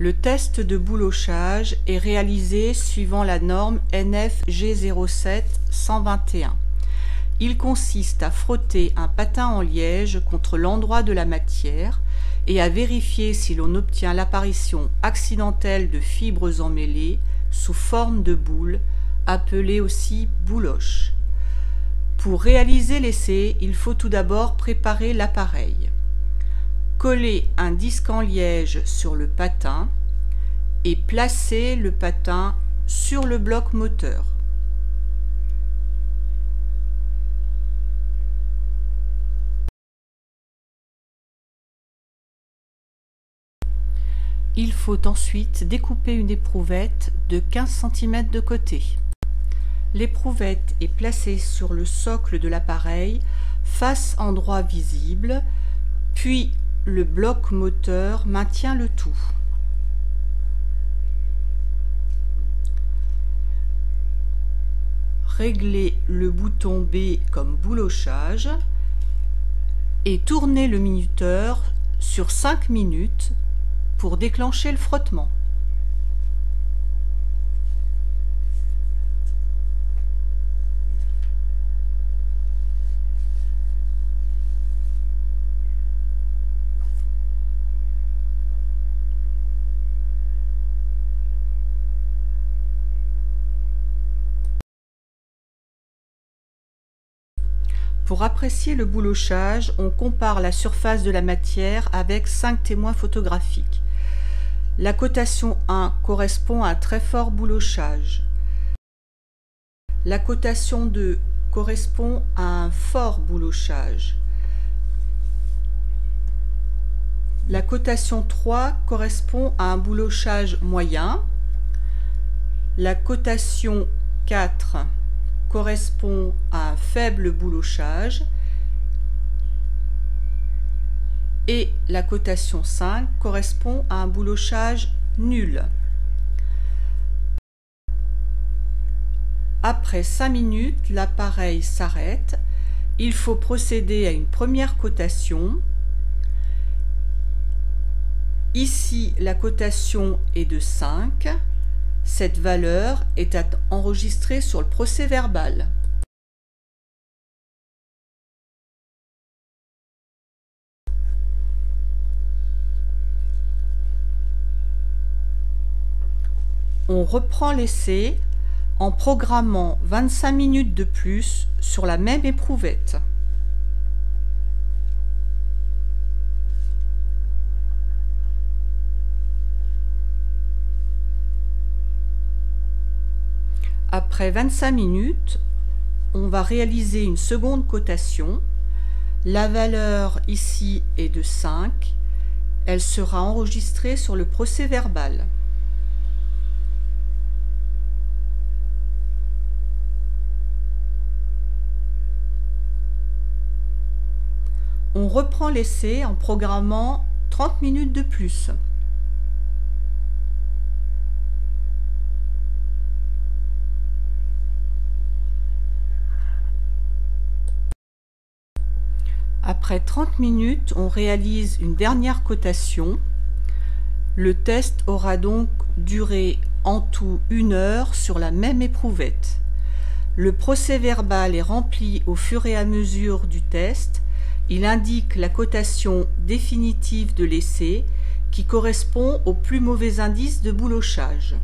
Le test de boulochage est réalisé suivant la norme NF G07-121. Il consiste à frotter un patin en liège contre l'endroit de la matière et à vérifier si l'on obtient l'apparition accidentelle de fibres emmêlées sous forme de boules, appelées aussi bouloches. Pour réaliser l'essai, il faut tout d'abord préparer l'appareil. Coller un disque en liège sur le patin et placer le patin sur le bloc moteur. Il faut ensuite découper une éprouvette de 15 cm de côté. L'éprouvette est placée sur le socle de l'appareil, face endroit visible, puis le bloc moteur maintient le tout. Réglez le bouton B comme boulochage et tournez le minuteur sur 5 minutes pour déclencher le frottement. Pour apprécier le boulochage, on compare la surface de la matière avec 5 témoins photographiques. La cotation 1 correspond à un très fort boulochage. La cotation 2 correspond à un fort boulochage. La cotation 3 correspond à un boulochage moyen. La cotation 4 correspond à un faible boulochage et la cotation 5 correspond à un boulochage nul. Après 5 minutes, l'appareil s'arrête. Il faut procéder à une première cotation. Ici, la cotation est de 5. Cette valeur est à enregistrer sur le procès-verbal. On reprend l'essai en programmant 25 minutes de plus sur la même éprouvette. Après 25 minutes, on va réaliser une seconde cotation. La valeur ici est de 5. Elle sera enregistrée sur le procès-verbal. On reprend l'essai en programmant 30 minutes de plus. Après 30 minutes, on réalise une dernière cotation. Le test aura donc duré en tout 1 heure sur la même éprouvette. Le procès-verbal est rempli au fur et à mesure du test. Il indique la cotation définitive de l'essai qui correspond au plus mauvais indice de boulochage.